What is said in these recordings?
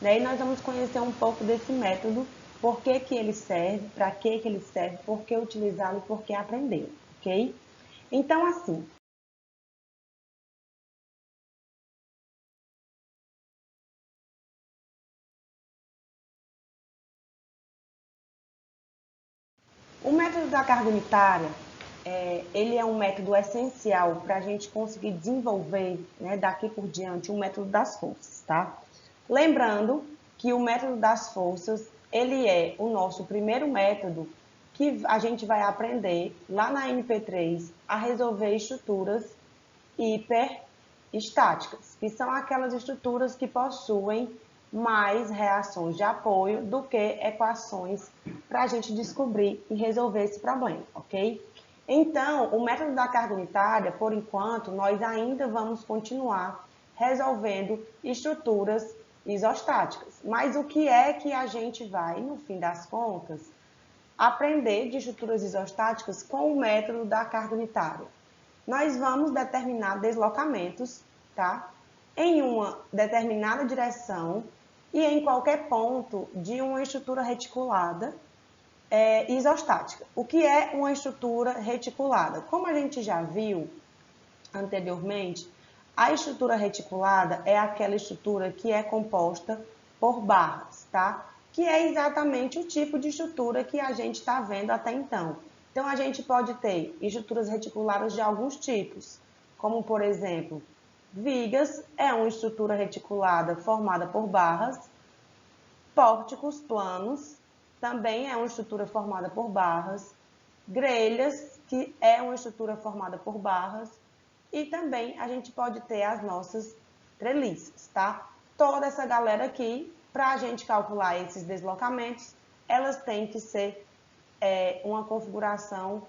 né? E nós vamos conhecer um pouco desse método, por que que ele serve, para que ele serve, por que utilizá-lo e por que aprender, ok? Então, assim, o método da carga unitária, ele é um método essencial para a gente conseguir desenvolver, né, daqui por diante, um método das forças, tá? Lembrando que o método das forças, ele é o nosso primeiro método que a gente vai aprender lá na MP3 a resolver estruturas hiperestáticas, que são aquelas estruturas que possuem mais reações de apoio do que equações para a gente descobrir e resolver esse problema, ok? Então, o método da carga unitária, por enquanto, nós ainda vamos continuar resolvendo estruturas isostáticas. Mas o que é que a gente vai, no fim das contas, aprender de estruturas isostáticas com o método da carga unitária? Nós vamos determinar deslocamentos, tá? Em uma determinada direção e em qualquer ponto de uma estrutura reticulada isostática. O que é uma estrutura reticulada? Como a gente já viu anteriormente, a estrutura reticulada é aquela estrutura que é composta por barras, tá? Que é exatamente o tipo de estrutura que a gente está vendo até então. Então, a gente pode ter estruturas reticuladas de alguns tipos, como, por exemplo, vigas é uma estrutura reticulada formada por barras, pórticos planos também é uma estrutura formada por barras, grelhas, que é uma estrutura formada por barras, e também a gente pode ter as nossas treliças, tá? Toda essa galera aqui, para a gente calcular esses deslocamentos, elas têm que ser uma configuração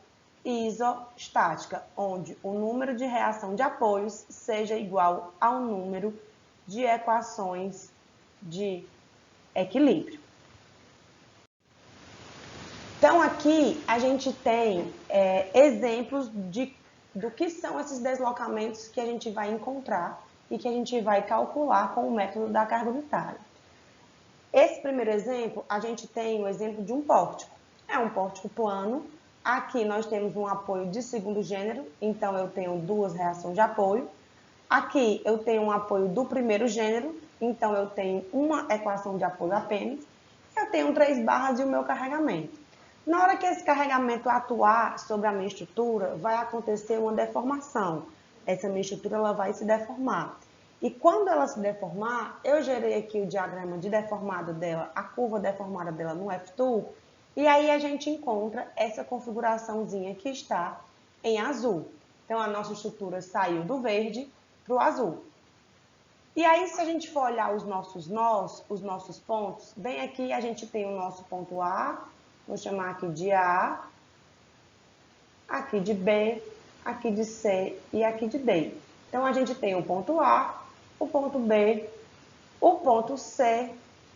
isostática, onde o número de reação de apoios seja igual ao número de equações de equilíbrio. Então, aqui a gente tem exemplos do que são esses deslocamentos que a gente vai encontrar e que a gente vai calcular com o método da carga unitária. Esse primeiro exemplo, a gente tem o exemplo de um pórtico. É um pórtico plano. Aqui nós temos um apoio de segundo gênero, então eu tenho duas reações de apoio. Aqui eu tenho um apoio do primeiro gênero, então eu tenho uma equação de apoio apenas. Eu tenho 3 barras e o meu carregamento. Na hora que esse carregamento atuar sobre a minha estrutura, vai acontecer uma deformação. Essa minha estrutura ela vai se deformar. E quando ela se deformar, eu gerei aqui o diagrama de deformado dela, a curva deformada dela no F2, e aí a gente encontra essa configuraçãozinha que está em azul. Então, a nossa estrutura saiu do verde para o azul. E aí, se a gente for olhar os nossos nós, os nossos pontos, bem aqui a gente tem o nosso ponto A, vou chamar aqui de A, aqui de B, aqui de C e aqui de D. Então, a gente tem o ponto A, o ponto B, o ponto C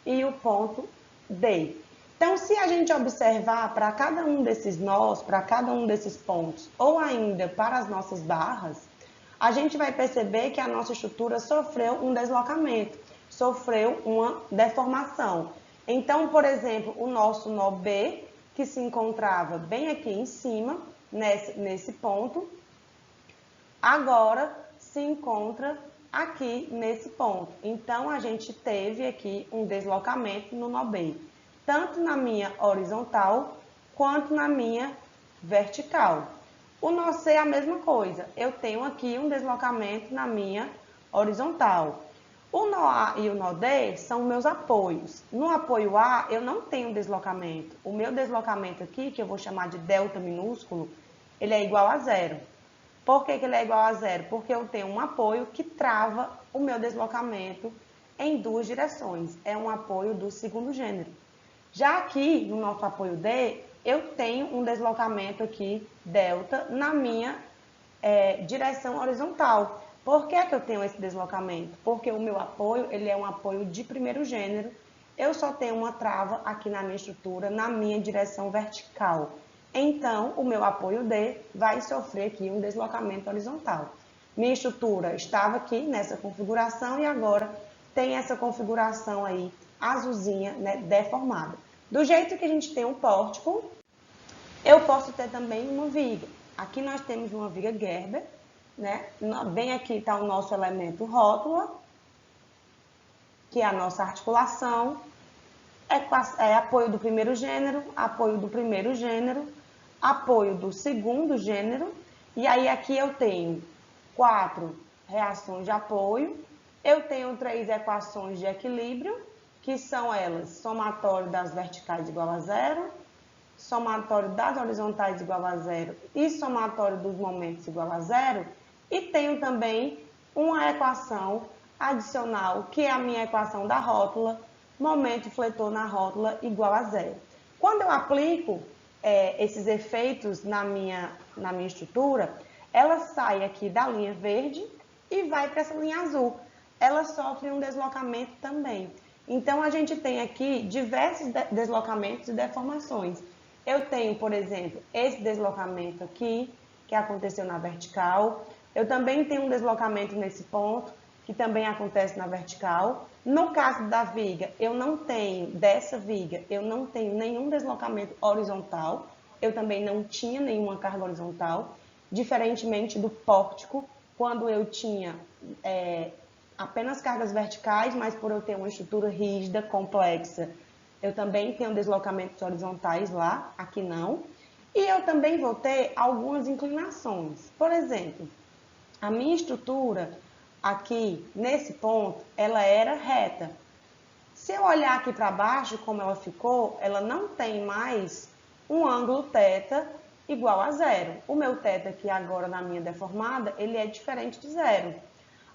e o ponto D. Então, se a gente observar para cada um desses nós, para cada um desses pontos, ou ainda para as nossas barras, a gente vai perceber que a nossa estrutura sofreu um deslocamento, sofreu uma deformação. Então, por exemplo, o nosso nó B, que se encontrava bem aqui em cima, nesse ponto, agora se encontra aqui nesse ponto. Então, a gente teve aqui um deslocamento no nó B, tanto na minha horizontal quanto na minha vertical. O nó C é a mesma coisa, eu tenho aqui um deslocamento na minha horizontal. O nó A e o nó D são meus apoios. No apoio A, eu não tenho deslocamento. O meu deslocamento aqui, que eu vou chamar de delta minúsculo, ele é igual a zero. Por que que ele é igual a zero? Porque eu tenho um apoio que trava o meu deslocamento em duas direções. É um apoio do segundo gênero. Já aqui, no nosso apoio D, eu tenho um deslocamento aqui, delta, na minha direção horizontal. Por que que eu tenho esse deslocamento? Porque o meu apoio, ele é um apoio de primeiro gênero. Eu só tenho uma trava aqui na minha estrutura, na minha direção vertical. Então, o meu apoio D vai sofrer aqui um deslocamento horizontal. Minha estrutura estava aqui nessa configuração e agora tem essa configuração aí azulzinha, né, deformada. Do jeito que a gente tem um pórtico, eu posso ter também uma viga. Aqui nós temos uma viga Gerber, né? Bem aqui está o nosso elemento rótula, que é a nossa articulação, apoio do primeiro gênero, apoio do primeiro gênero, apoio do segundo gênero, e aí aqui eu tenho 4 reações de apoio, eu tenho 3 equações de equilíbrio, que são elas, somatório das verticais igual a zero, somatório das horizontais igual a zero e somatório dos momentos igual a zero, e tenho também uma equação adicional, que é a minha equação da rótula, momento fletor na rótula igual a zero. Quando eu aplico esses efeitos na minha estrutura, ela sai aqui da linha verde e vai para essa linha azul. Ela sofre um deslocamento também. Então, a gente tem aqui diversos deslocamentos e deformações. Eu tenho, por exemplo, esse deslocamento aqui, que aconteceu na vertical. Eu também tenho um deslocamento nesse ponto, que também acontece na vertical. No caso da viga, dessa viga, eu não tenho nenhum deslocamento horizontal. Eu também não tinha nenhuma carga horizontal, diferentemente do pórtico, quando eu tinha apenas cargas verticais, mas por eu ter uma estrutura rígida, complexa, eu também tenho deslocamentos horizontais lá, aqui não. E eu também vou ter algumas inclinações. Por exemplo, a minha estrutura aqui, nesse ponto, ela era reta. Se eu olhar aqui para baixo, como ela ficou, ela não tem mais um ângulo θ igual a zero. O meu θ aqui agora na minha deformada, ele é diferente de zero.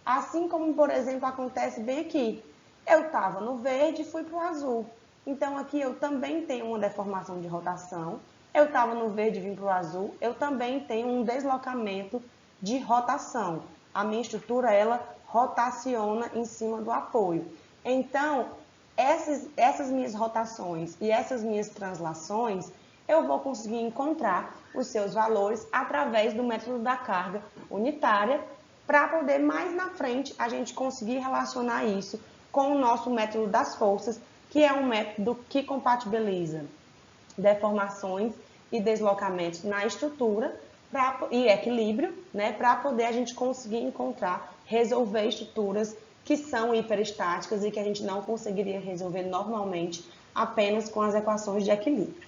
Assim como, por exemplo, acontece bem aqui. Eu estava no verde e fui para o azul. Então, aqui eu também tenho uma deformação de rotação. Eu estava no verde e vim para o azul. Eu também tenho um deslocamento de rotação. A minha estrutura, ela rotaciona em cima do apoio. Então, essas minhas rotações e essas minhas translações, eu vou conseguir encontrar os seus valores através do método da carga unitária, para poder mais na frente a gente conseguir relacionar isso com o nosso método das forças, que é um método que compatibiliza deformações e deslocamentos na estrutura e equilíbrio, né, para poder a gente conseguir resolver estruturas que são hiperestáticas e que a gente não conseguiria resolver normalmente apenas com as equações de equilíbrio.